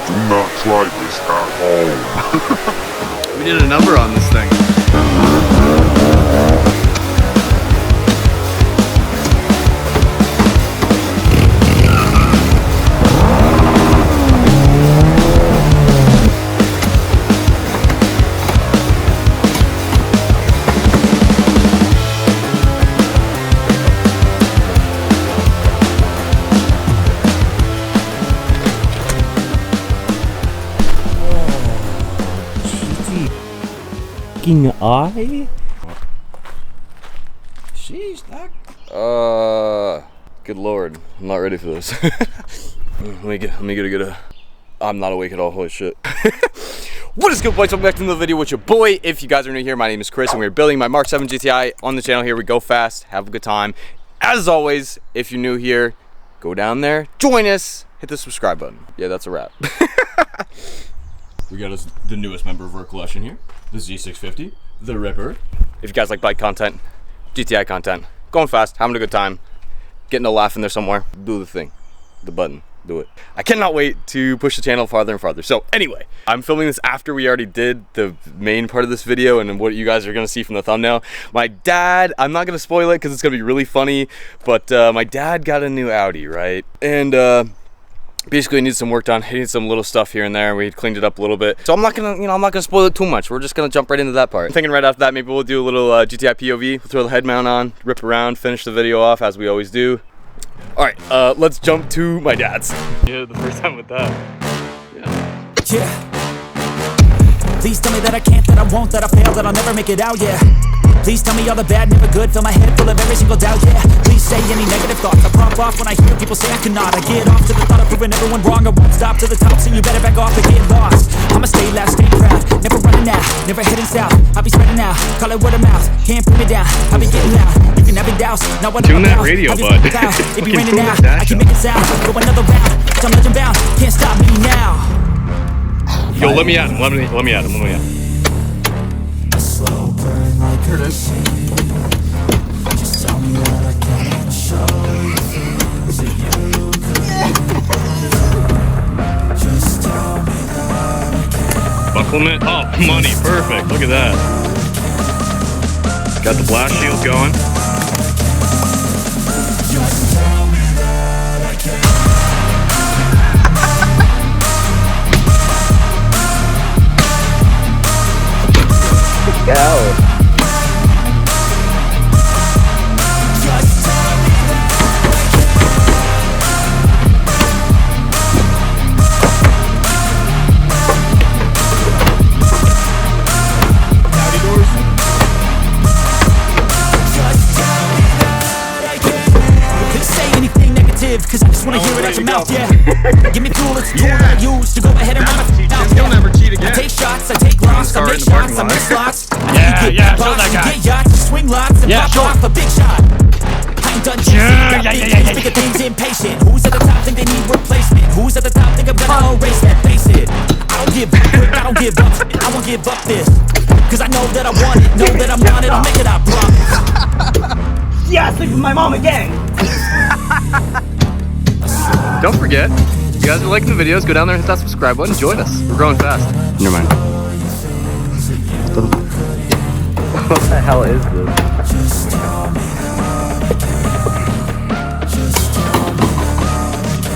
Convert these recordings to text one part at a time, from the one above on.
Do not try this at home. We did a number on this thing. Eye? Sheesh, Good lord, I'm not ready for this. let me get a good. I'm not awake at all. Holy shit. What is good, boys? Welcome back to another video with your boy. If you guys are new here, my name is Chris, and we're building my Mark 7 GTI on the channel. Here we go fast, have a good time. As always, if you're new here, go down there, join us, hit the subscribe button. Yeah, that's a wrap. We got us the newest member of our collection here, the Z650, the Ripper. If you guys like bike content, GTI content, going fast, having a good time, getting a laugh in there somewhere, do the thing, the button, do it. I cannot wait to push the channel farther and farther. So anyway, I'm filming this after we already did the main part of this video and what you guys are gonna see from the thumbnail. My dad, I'm not gonna spoil it because it's gonna be really funny, but my dad got a new Audi, right? And basically needs some work done. He needs some little stuff here and there. We cleaned it up a little bit. So I'm not gonna, I'm not gonna spoil it too much. We're just gonna jump right into that part. I'm thinking right after that, maybe we'll do a little GTI POV. We'll throw the head mount on, rip around, finish the video off as we always do. All right, let's jump to my dad's. Yeah, the first time with that. Yeah. Please tell me that I can't, that I won't, that I fail, that I'll never make it out, yeah. Please tell me all the bad, never good, fill my head full of every single doubt, yeah. Please say any negative thoughts, I pop off when I hear people say I cannot. I get off to the thought of proving everyone wrong, I won't stop to the top, so you better back off and get lost. I'ma stay loud, stay proud, never running out, never heading south. I'll be spreading out, call it word of mouth, can't put me down, I'll be getting loud. You can have it douse, not what I'm Tune that about. radio, I'll be bud. out, it be raining out, I can make it sound, go another round, I'm legend bound, can't stop me now. Yo, let me at him, let me at him, let me at him. Slow burn like Here it is. just tell me that I can't show you things that you could. Just tell me that I can't. Bucklement, oh, money, perfect, look at that. Got the blast shield going. Just tell me that I can't. Go. Just tell me that Howdy doors. Just tell me that I can't. Please say anything negative, cause I just wanna hear it out your mouth, yeah. Give me fuel, it's the tool that I use to go ahead and run my mouth, He'll never cheat I again. take shots, I take loss, I make shots, I miss lots. Yeah, show that guy. Get yachts, swing lots, and Yeah, pop show off a big shot. I ain't done chasing, got big things, bigger things, impatient. Who's at the top think they need replacement? Who's at the top think I'm gonna erase that? Face it, I don't give up, I don't give up, I won't give up this. Cause I know that I want it, know that I want it, I'll make it, I promise. Yeah, sleep with my mom again. Don't forget, if you guys are liking the videos, go down there and hit that subscribe button, join us. We're growing fast. Never mind. What the hell is this?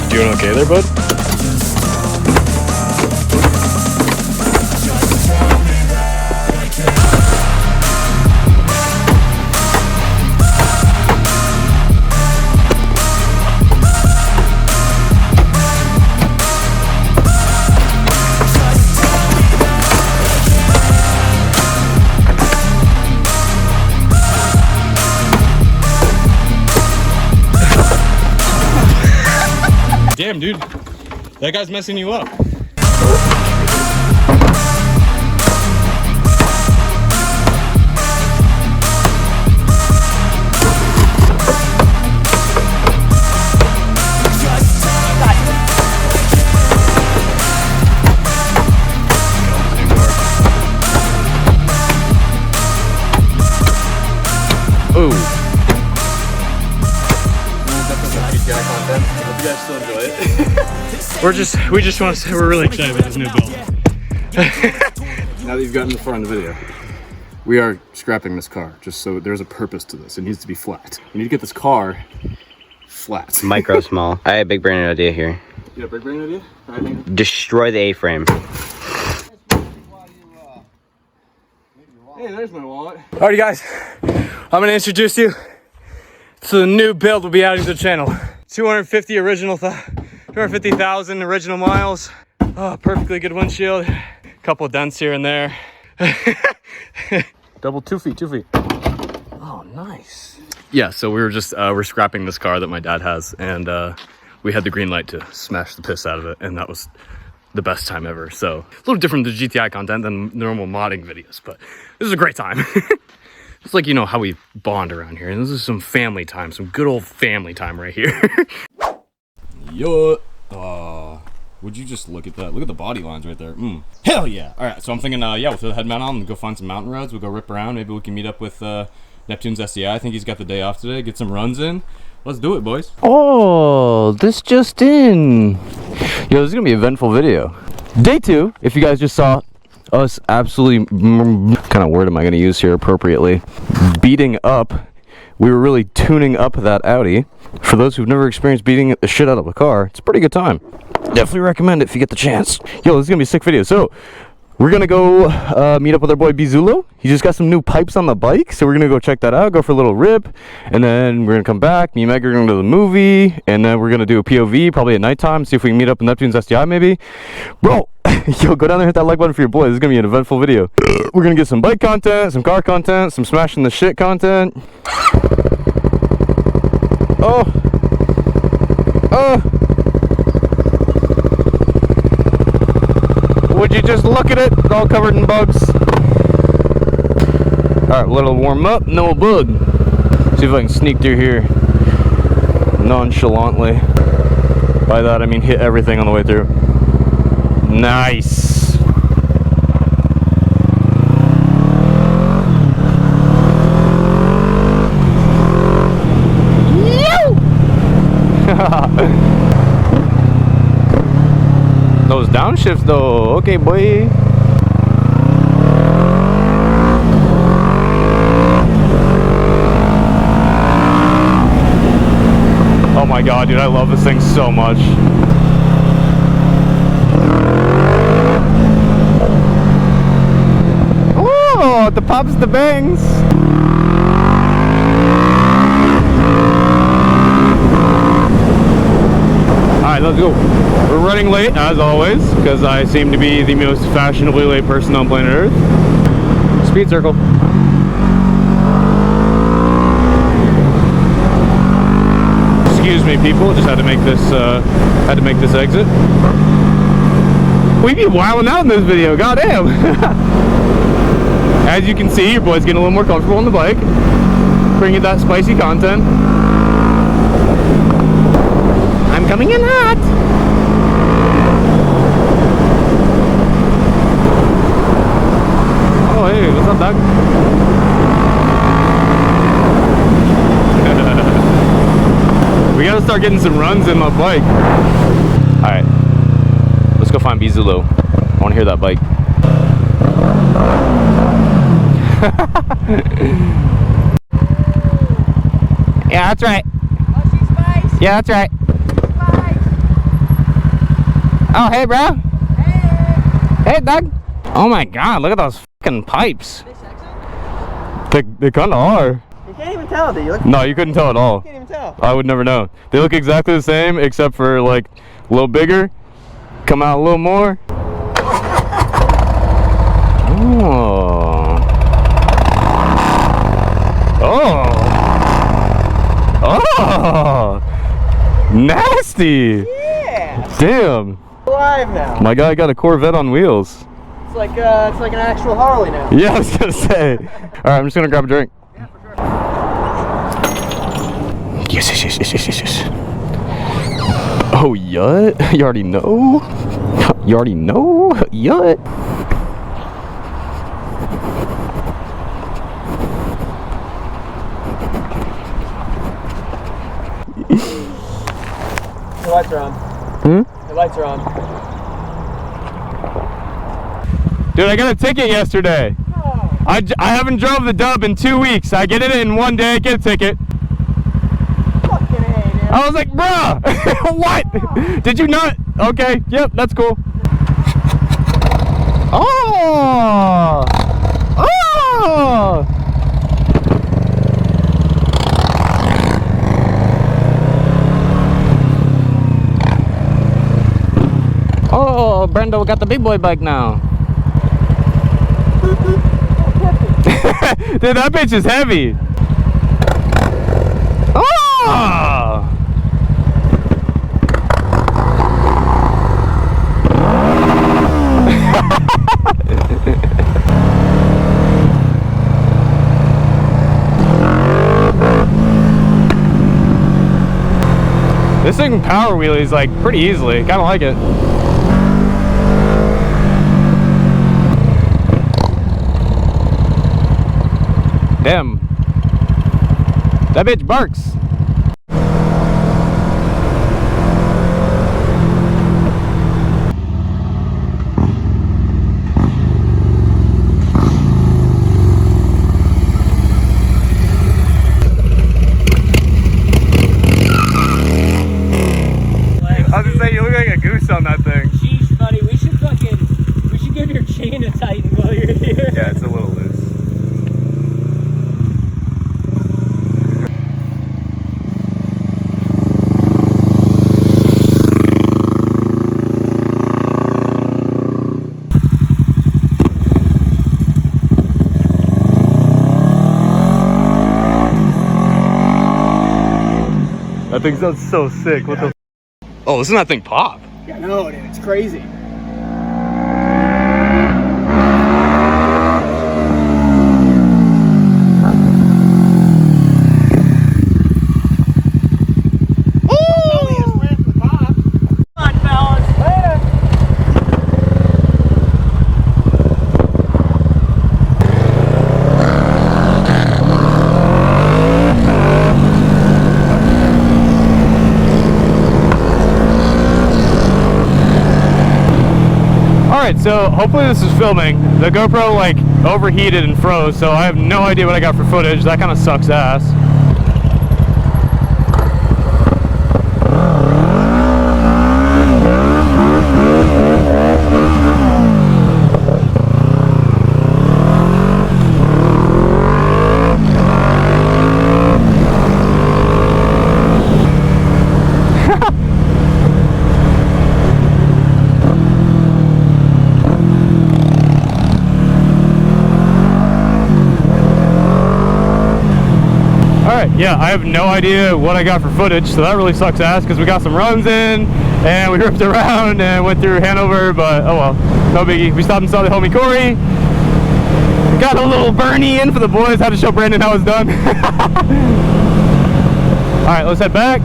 Doing okay there, bud? Damn, dude. That guy's messing you up. Ooh. Definitely GTI content. Hope you guys still enjoy it. we just want to say we're really excited about this new build. Now that you've gotten far in the video, we are scrapping this car, just so there's a purpose to this. It needs to be flat. We need to get this car flat. Micro small. I have a big brand idea here. You got a big brain idea? All right, hang on. Destroy the A-frame. Hey, there's my wallet. Alrighty guys, I'm gonna introduce you to the new build we'll be adding to the channel. 250,000 original miles. Oh, perfectly good windshield. Couple of dents here and there. Double 2 feet. Oh, nice. Yeah, so we were just, we're scrapping this car that my dad has, and we had the green light to smash the piss out of it, and that was the best time ever. So a little different than GTI content than normal modding videos, but this is a great time. It's like, you know, how we bond around here, and this is some family time, some good old family time right here. Yo, would you just look at that? Look at the body lines right there. Hell yeah. All right, so I'm thinking, yeah, we'll throw the head mount on and go find some mountain roads. We'll go rip around. Maybe we can meet up with Neptune's SDI. I think he's got the day off today. Get some runs in. Let's do it, boys. Oh, this just in. Yo, this is gonna be an eventful video. Day 2, if you guys just saw us absolutely, kind of word am I gonna use here appropriately, beating up. We were really tuning up that Audi. For those who've never experienced beating the shit out of a car, it's a pretty good time. Definitely recommend it if you get the chance. Yo, this is gonna be a sick video. So, we're gonna go meet up with our boy Bizulo. He just got some new pipes on the bike, so we're gonna go check that out, go for a little rip, and then we're gonna come back. Me and Meg are gonna go to the movie, and then we're gonna do a POV probably at nighttime, see if we can meet up with Neptune's SDI maybe. Bro, yo, go down there and hit that like button for your boy. This is gonna be an eventful video. We're gonna get some bike content, some car content, some smashing the shit content. Would you just look at it? It's all covered in bugs. Alright, let it warm up, no bug. See if I can sneak through here nonchalantly. By that I mean hit everything on the way through. Nice. Those downshifts though, okay boy. Oh my god, dude, I love this thing so much. Oh, the pops, the bangs. Alright, let's go. We're running late, as always, because I seem to be the most fashionably late person on planet Earth. Speed circle. Excuse me, people. Just had to make this exit. We be wilding out in this video. Goddamn. As you can see, your boy's getting a little more comfortable on the bike, bringing that spicy content. I'm coming in hot. Oh, hey, what's up, dog? We gotta start getting some runs in my bike. Alright, let's go find Bizulo. I wanna hear that bike. Yeah, that's right. Oh, she's spice. Yeah, that's right. Oh, hey, bro. Hey. Hey, Doug. Oh my god, look at those fucking pipes. They kind of are. You can't even tell, do you? No, you couldn't tell at all. You can't even tell. I would never know. They look exactly the same, except for like a little bigger, come out a little more. Oh, nasty. Yeah. Damn. Alive now. My guy got a Corvette on wheels. It's like an actual Harley now. Yeah, I was gonna say. All right, I'm just gonna grab a drink. Yeah, for sure. Yes. Oh, yut. You already know. You already know. Yut. The lights are on. The lights are on. Dude, I got a ticket yesterday. Oh. I haven't drove the dub in 2 weeks. I get it in 1 day, get a ticket. Fucking A, dude. I was like, bruh, what? Did you not? Okay, yep, that's cool. Oh! Oh! Oh, Brendo got the big boy bike now. Dude, that bitch is heavy. Oh! This thing power wheelies like pretty easily. Kind of like it. Damn. That bitch barks. I was gonna say, you look like a goose on that thing. Sheesh, buddy, we should give your chain a tighten while you're here. Yeah, it's a little loose. That thing sounds so sick. What the? Oh, listen to that thing pop. Yeah, no, dude, it's crazy. Alright, so hopefully this is filming. The GoPro like overheated and froze, so I have no idea what I got for footage. That kind of sucks ass. Yeah, I have no idea what I got for footage, so that really sucks ass because we got some runs in and we ripped around and went through Hanover, but oh well, no biggie. We stopped and saw the homie Corey. Got a little Bernie in for the boys, had to show Brandon how it's done. Alright, let's head back.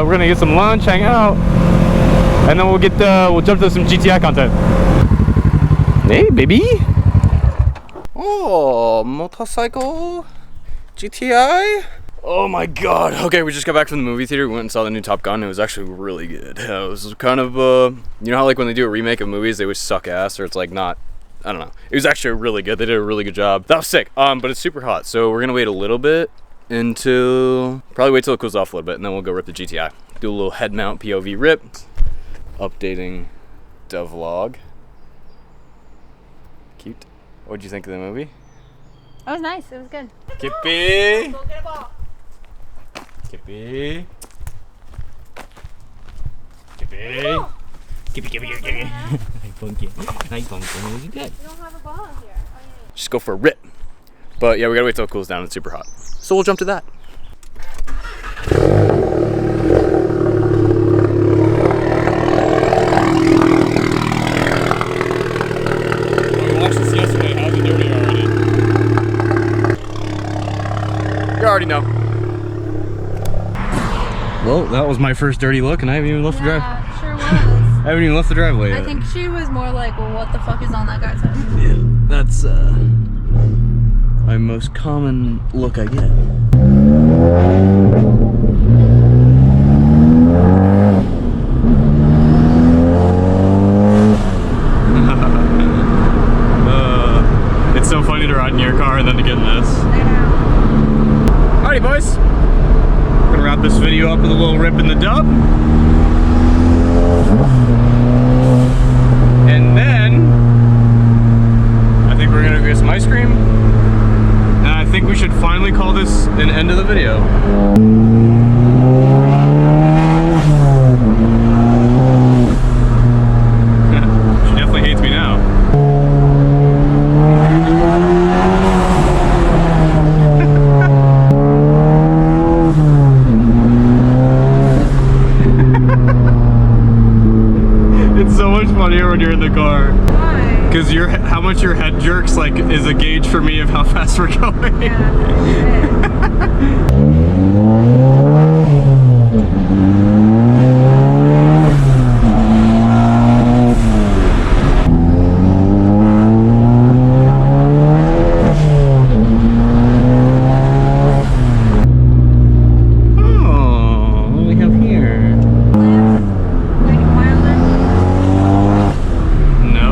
We're gonna get some lunch, hang out, and then we'll jump to some GTI content. Hey, baby. Oh, motorcycle. GTI? Oh my god. Okay, we just got back from the movie theater. We went and saw the new Top Gun. It was actually really good. It was kind of, you know how like when they do a remake of movies, they always suck ass, or it's like not, I don't know. It was actually really good. They did a really good job. That was sick. But it's super hot, so we're gonna wait a little bit probably wait till it cools off a little bit, and then we'll go rip the GTI. Do a little head mount POV rip. Updating the vlog. Cute. What'd you think of the movie? It was nice. It was good. Kippy! Go get a ball. Kippy! Kippy! Kippy, Kippy, Kippy, Kippy. Nice pumpkin. Nice pumpkin. It was good. You don't have a ball here. Just go for a rip. But yeah, we gotta wait till it cools down. It's super hot. So we'll jump to that. You already know. Well, that was my first dirty look, and I haven't even left the drive. Yeah, sure was. I haven't even left the driveway yet. I think she was more like, well, what the fuck is on that guy's head? Yeah, that's my most common look I get. And then I think we're gonna go get some ice cream. And I think we should finally call this an end of the video. She definitely hates me now. It's so much funnier when you're in the car. Why? Because how much your head jerks like is a gauge for me of how fast we're going. Oh, what do we have here? No.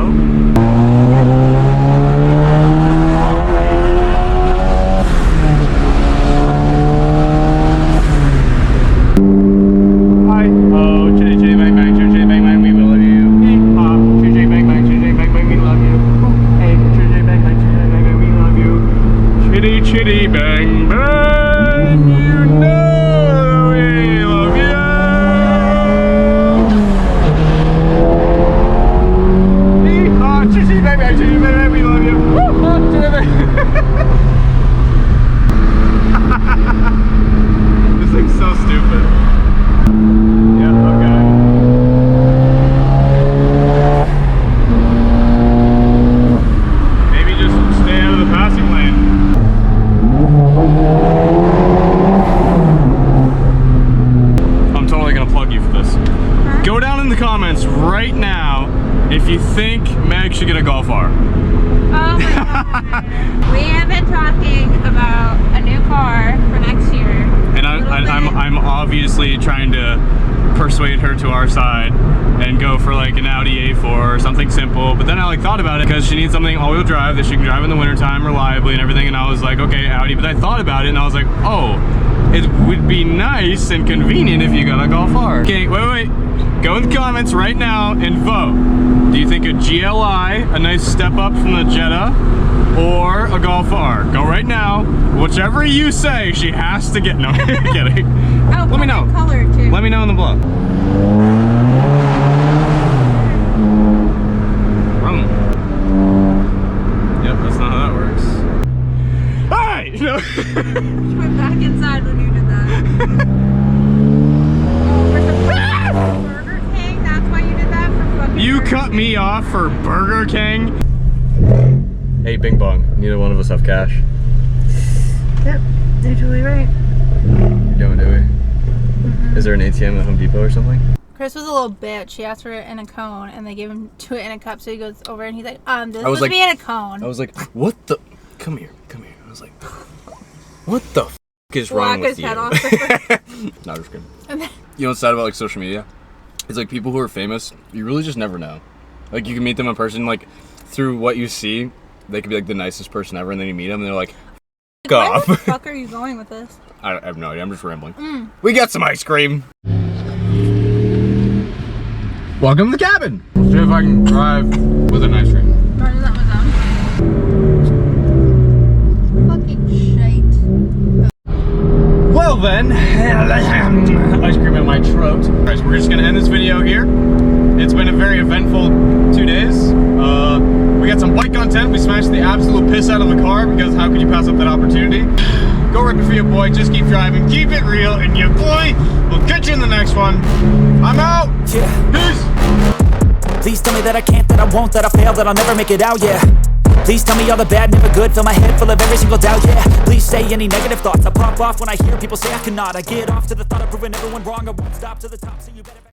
Hi. Oh, chitty chitty bang bang, chitty chitty bang bang, we will love you. Hey, pop, chitty chitty bang bang, chitty chitty bang bang, we love you. Hey, chitty chitty bang bang, chitty chitty bang bang, we love you. Chitty chitty bang bang, you know we love you. Hey, chitty chitty bang bang, chitty bang bang, we love you. Chitty bang. This thing's so stupid. Yeah, okay. Maybe just stay out of the passing lane. I'm totally gonna plug you for this. Go down in the comments right now if you think Meg should get a Golf R. Oh my god. We have been talking about a new car for next year. And I'm obviously trying to persuade her to our side and go for like an Audi A4 or something simple. But then I like thought about it because she needs something all-wheel drive that she can drive in the wintertime reliably and everything. And I was like, okay, Audi. But I thought about it and I was like, oh, it would be nice and convenient if you got a Golf R. Okay, wait. Go in the comments right now and vote. Do you think a GLI, a nice step up from the Jetta, or a Golf R? Go right now. Whichever you say, she has to get. No, I'm kidding. Oh, Let me know. Color too. Let me know in the blog. Yep, that's not how that works. Hi! No. You went back inside when you did that. Burger King, that's why you did that for fucking You Burger cut King? me off for Burger King? Hey, Bing Bong. Neither one of us have cash. Yep, you're totally right. We don't, do we? Is there an ATM at Home Depot or something? Chris was a little bitch. He asked for it in a cone, and they gave him to it in a cup. So he goes over and he's like, this I was supposed like- to be in a cone. I was like, what the? Come here. I was like, what the f is wrong with his you? head off. No, I'm just kidding. And then- You know what's sad about like social media? It's like people who are famous, you really just never know. Like you can meet them in person, like through what you see, they could be like the nicest person ever, and then you meet them and they're like, f Where off. the fuck are you going with this? I have no idea. I'm just rambling. We got some ice cream. Welcome to the cabin. Let's see if I can drive with an ice cream. Started that with them. Fucking shite. Well then, ice cream in my throat. Alright, so we're just gonna end this video here. It's been a very eventful 2 days. We got some bike content. We smashed the absolute piss out of the car because how could you pass up that opportunity? Go rip it for your boy. Just keep driving. Keep it real. And your boy will catch you in the next one. I'm out. Yeah. Peace. Please tell me that I can't, that I won't, that I fail, that I'll never make it out, yeah. Please tell me all the bad, never good, fill my head full of every single doubt, yeah. Please say any negative thoughts, I pop off when I hear people say I cannot. I get off to the thought of proving everyone wrong, I won't stop to the top, so you better